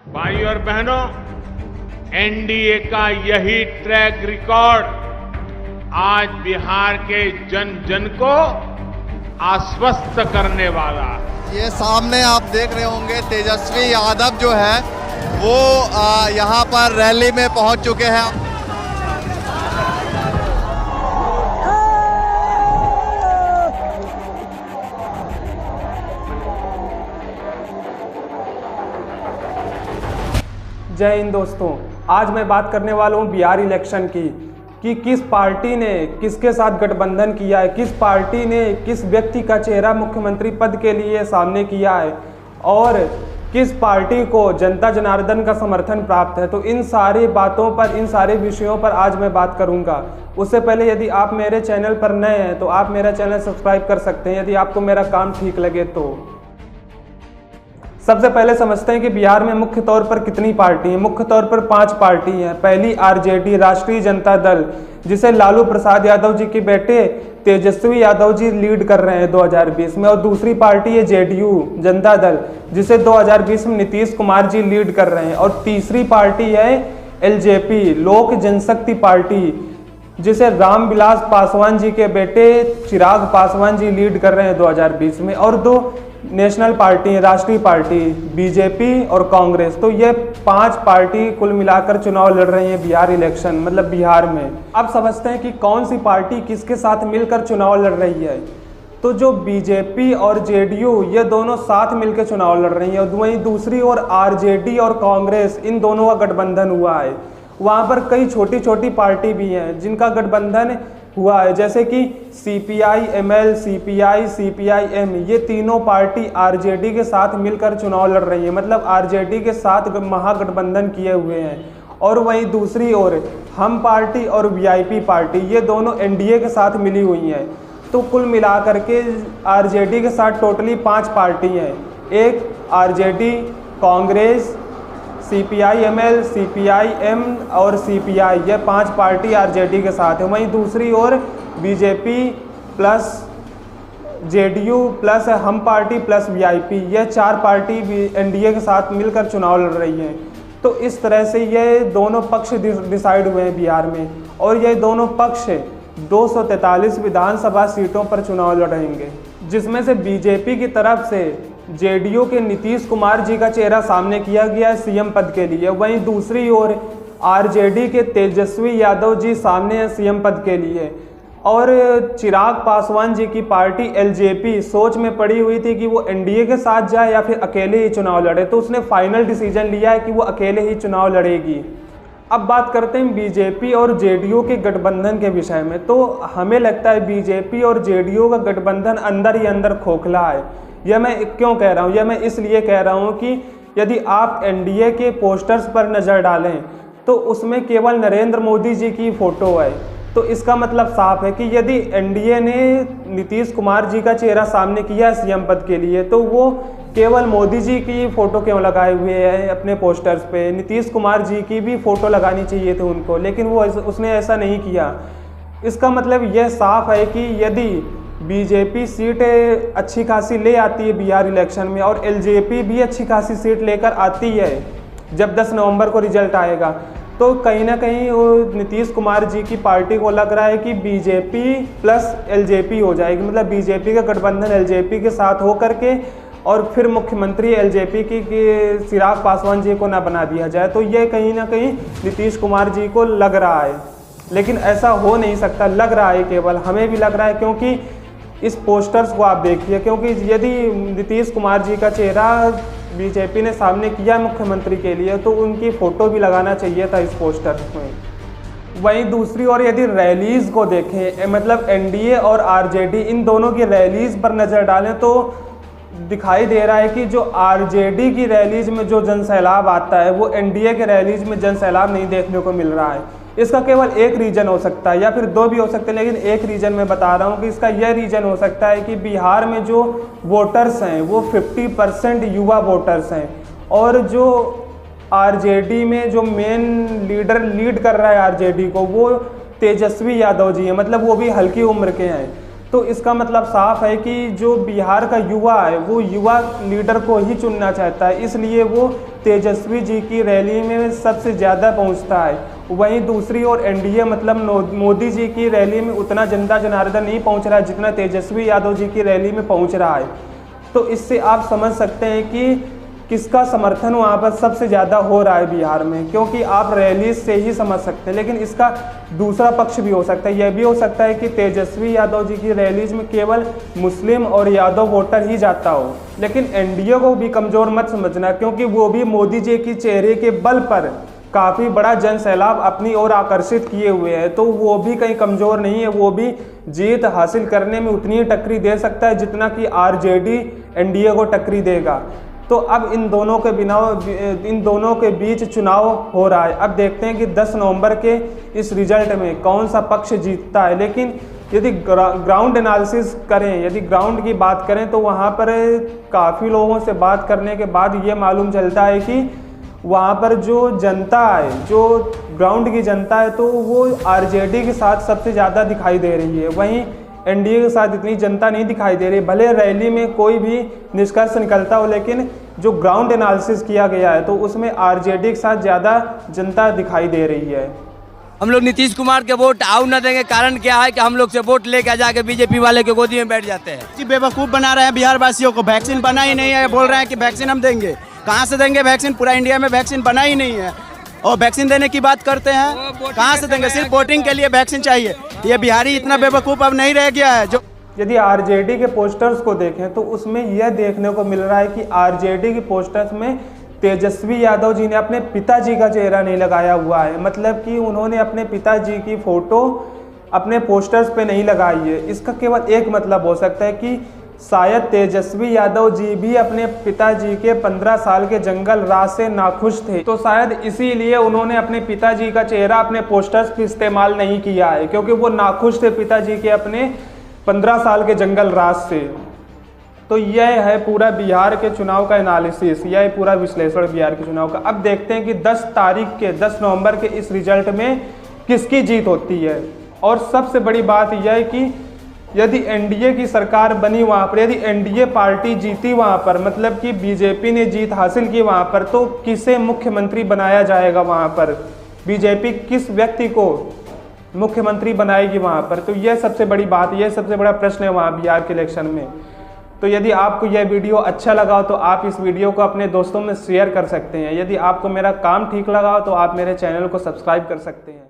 भाई और बहनों, एनडीए का यही ट्रैक रिकॉर्ड आज बिहार के जन जन को आश्वस्त करने वाला है। ये सामने आप देख रहे होंगे तेजस्वी यादव जो है वो यहाँ पर रैली में पहुँच चुके हैं। जय हिंद दोस्तों, आज मैं बात करने वाला हूँ बिहार इलेक्शन की कि किस पार्टी ने किसके साथ गठबंधन किया है, किस पार्टी ने किस व्यक्ति का चेहरा मुख्यमंत्री पद के लिए सामने किया है और किस पार्टी को जनता जनार्दन का समर्थन प्राप्त है। तो इन सारी बातों पर, इन सारे विषयों पर आज मैं बात करूंगा। उससे पहले यदि आप मेरे चैनल पर नए हैं तो आप मेरा चैनल सब्सक्राइब कर सकते हैं यदि आपको मेरा काम ठीक लगे तो। सबसे पहले समझते हैं कि बिहार में मुख्य तौर पर कितनी पार्टी हैं। मुख्य तौर पर 5 पार्टी हैं। पहली आरजेडी, राष्ट्रीय जनता दल, जिसे लालू प्रसाद यादव जी के बेटे तेजस्वी यादव जी लीड कर रहे हैं 2020 में। और दूसरी पार्टी है जेडीयू, जनता दल, जिसे 2020 में नीतीश कुमार जी लीड कर रहे हैं। और तीसरी पार्टी है एलजेपी, लोक जनशक्ति पार्टी, जिसे रामविलास पासवान जी के बेटे चिराग पासवान जी लीड कर रहे हैं 2020 में। और 2 नेशनल पार्टी है, राष्ट्रीय पार्टी, बीजेपी और कांग्रेस। तो ये 5 पार्टी कुल मिलाकर चुनाव लड़ रही है बिहार इलेक्शन, मतलब बिहार में। अब समझते हैं कि कौन सी पार्टी किसके साथ मिलकर चुनाव लड़ रही है। तो जो बीजेपी और जेडीयू, ये दोनों साथ मिलकर चुनाव लड़ रही है। और वहीं दूसरी ओर आरजेडी और कांग्रेस, इन दोनों का गठबंधन हुआ है। वहाँ पर कई छोटी छोटी पार्टी भी हैं जिनका गठबंधन हुआ है, जैसे कि सीपीआई एमएल, सीपीआई, सीपीआई-एम, ये तीनों पार्टी आरजेडी के साथ मिलकर चुनाव लड़ रही है, मतलब आरजेडी के साथ महागठबंधन किए हुए हैं। और वहीं दूसरी ओर हम पार्टी और वीआईपी पार्टी, ये दोनों एनडीए के साथ मिली हुई हैं। तो कुल मिलाकर के आरजेडी के साथ टोटली 5 पार्टी हैं। एक आरजेडी, कांग्रेस, सीपीआई-एमएल, सीपीआई-एम और सीपीआई, ये 5 पार्टी आरजेडी के साथ है। वहीं दूसरी ओर बीजेपी प्लस जेडीयू प्लस हम पार्टी प्लस वीआईपी, ये 4 पार्टी एनडीए के साथ मिलकर चुनाव लड़ रही हैं। तो इस तरह से ये दोनों पक्ष डिसाइड हुए हैं बिहार में। और ये दोनों पक्ष 243 विधानसभा सीटों पर चुनाव लड़ेंगे, जिसमें से बीजेपी की तरफ से जेडीयू के नीतीश कुमार जी का चेहरा सामने किया गया है सीएम पद के लिए। वहीं दूसरी ओर आरजेडी के तेजस्वी यादव जी सामने हैं सीएम पद के लिए। और चिराग पासवान जी की पार्टी एलजेपी सोच में पड़ी हुई थी कि वो एनडीए के साथ जाए या फिर अकेले ही चुनाव लड़े, तो उसने फाइनल डिसीजन लिया है कि वो अकेले ही चुनाव लड़ेगी। अब बात करते हैं बीजेपी और जेडीयू के गठबंधन के विषय में। तो हमें लगता है बीजेपी और जेडीयू का गठबंधन अंदर ही अंदर खोखला है। यह मैं क्यों कह रहा हूँ? यह मैं इसलिए कह रहा हूँ कि यदि आप एनडीए के पोस्टर्स पर नज़र डालें तो उसमें केवल नरेंद्र मोदी जी की फ़ोटो है। तो इसका मतलब साफ है कि यदि एनडीए ने नीतीश कुमार जी का चेहरा सामने किया है सीएम पद के लिए, तो वो केवल मोदी जी की फ़ोटो क्यों लगाए हुए हैं अपने पोस्टर्स पे? नीतीश कुमार जी की भी फ़ोटो लगानी चाहिए थी उनको, लेकिन उसने ऐसा नहीं किया। इसका मतलब यह साफ है कि यदि बीजेपी सीट अच्छी खासी ले आती है बिहार इलेक्शन में और एलजेपी भी अच्छी खासी सीट लेकर आती है जब 10 नवंबर को रिजल्ट आएगा, तो कहीं ना कहीं वो नीतीश कुमार जी की पार्टी को लग रहा है कि बीजेपी प्लस एलजेपी हो जाएगी, मतलब बीजेपी का गठबंधन एलजेपी के साथ हो करके और फिर मुख्यमंत्री एलजेपी की चिराग पासवान जी को ना बना दिया जाए। तो ये कहीं ना कहीं नीतीश कुमार जी को लग रहा है, लेकिन ऐसा हो नहीं सकता। लग रहा है, केवल हमें भी लग रहा है, क्योंकि इस पोस्टर्स को आप देखिए। क्योंकि यदि नीतीश कुमार जी का चेहरा बीजेपी ने सामने किया मुख्यमंत्री के लिए, तो उनकी फ़ोटो भी लगाना चाहिए था इस पोस्टर में। वहीं दूसरी ओर यदि रैलीज़ को देखें, मतलब एनडीए और आरजेडी, इन दोनों की रैलीज़ पर नज़र डालें तो दिखाई दे रहा है कि जो आरजेडी की रैलीज में जो जनसैलाब आता है वो एनडीए के रैलीज में जनसैलाब नहीं देखने को मिल रहा है। इसका केवल एक रीज़न हो सकता है या फिर 2 भी हो सकते हैं, लेकिन एक रीज़न मैं बता रहा हूँ कि इसका यह रीज़न हो सकता है कि बिहार में जो वोटर्स हैं वो 50% युवा वोटर्स हैं। और जो आरजेडी में जो मेन लीडर लीड कर रहा है आरजेडी को, वो तेजस्वी यादव जी हैं, मतलब वो भी हल्की उम्र के हैं। तो इसका मतलब साफ है कि जो बिहार का युवा है वो युवा लीडर को ही चुनना चाहता है, इसलिए वो तेजस्वी जी की रैली में सबसे ज़्यादा पहुंचता है। वहीं दूसरी ओर एनडीए मतलब मोदी जी की रैली में उतना जनता जनार्दन नहीं पहुंच रहा है जितना तेजस्वी यादव जी की रैली में पहुंच रहा है। तो इससे आप समझ सकते हैं कि किसका समर्थन वहाँ पर सबसे ज़्यादा हो रहा है बिहार में, क्योंकि आप रैली से ही समझ सकते हैं। लेकिन इसका दूसरा पक्ष भी हो सकता है, यह भी हो सकता है कि तेजस्वी यादव जी की रैलीज में केवल मुस्लिम और यादव वोटर ही जाता हो। लेकिन एनडीए को भी कमज़ोर मत समझना, क्योंकि वो भी मोदी जी के चेहरे के बल पर काफ़ी बड़ा जन सैलाब अपनी ओर आकर्षित किए हुए हैं, तो वो भी कहीं कमज़ोर नहीं है। वो भी जीत हासिल करने में उतनी ही टक्करी दे सकता है जितना कि आरजेडी एनडीए को टक्करी देगा। तो अब इन दोनों के बीच चुनाव हो रहा है। अब देखते हैं कि 10 नवंबर के इस रिजल्ट में कौन सा पक्ष जीतता है। लेकिन यदि ग्राउंड एनालिसिस करें, यदि ग्राउंड की बात करें, तो वहाँ पर काफ़ी लोगों से बात करने के बाद ये मालूम चलता है कि वहाँ पर जो जनता है, जो ग्राउंड की जनता है, तो वो आरजेडी के साथ सबसे ज़्यादा दिखाई दे रही है। वहीं एनडीए के साथ इतनी जनता नहीं दिखाई दे रही। भले रैली में कोई भी निष्कर्ष निकलता हो, लेकिन जो ग्राउंड एनालिसिस किया गया है तो उसमें आरजेडी के साथ ज़्यादा जनता दिखाई दे रही है। हम लोग नीतीश कुमार के वोट आऊ न देंगे। कारण क्या है कि हम लोग से वोट लेकर जाके बीजेपी वाले के गोदी में बैठ जाते हैं। जी बेवकूफ़ बना रहे हैं बिहार वासियों को। वैक्सीन बना ही नहीं है, बोल रहे हैं कि वैक्सीन हम देंगे। कहाँ से देंगे वैक्सीन? पूरा इंडिया में वैक्सीन बना ही नहीं है और वैक्सीन देने की बात करते हैं, कहाँ से देंगे? सिर्फ वोटिंग के लिए वैक्सीन चाहिए। ये बिहारी इतना बेवकूफ़ अब नहीं रह गया है। जो यदि आरजेडी के पोस्टर्स को देखें तो उसमें यह देखने को मिल रहा है कि आरजेडी के पोस्टर्स में तेजस्वी यादव जी ने अपने पिताजी का चेहरा नहीं लगाया हुआ है। मतलब कि उन्होंने अपने पिताजी की फ़ोटो अपने पोस्टर्स पे नहीं लगाई है। इसका केवल एक मतलब हो सकता है कि शायद तेजस्वी यादव जी भी अपने पिताजी के 15 साल के जंगल राज से नाखुश थे, तो शायद इसीलिए उन्होंने अपने पिताजी का चेहरा अपने पोस्टर्स पे इस्तेमाल नहीं किया है, क्योंकि वो नाखुश थे पिताजी के अपने 15 साल के जंगल राज से। तो यह है पूरा बिहार के चुनाव का एनालिसिस, यह है पूरा विश्लेषण बिहार के चुनाव का। अब देखते हैं कि 10 नवंबर के इस रिजल्ट में किसकी जीत होती है। और सबसे बड़ी बात यह है कि यदि एनडीए की सरकार बनी वहाँ पर, यदि एनडीए पार्टी जीती वहाँ पर, मतलब कि बीजेपी ने जीत हासिल की वहाँ पर, तो किसे मुख्यमंत्री बनाया जाएगा वहाँ पर? बीजेपी किस व्यक्ति को मुख्यमंत्री बनाएगी वहाँ पर? तो यह सबसे बड़ी बात, यह सबसे बड़ा प्रश्न है वहाँ बिहार के इलेक्शन में। तो यदि आपको यह वीडियो अच्छा लगा हो तो आप इस वीडियो को अपने दोस्तों में शेयर कर सकते हैं। यदि आपको मेरा काम ठीक लगा हो तो आप मेरे चैनल को सब्सक्राइब कर सकते हैं।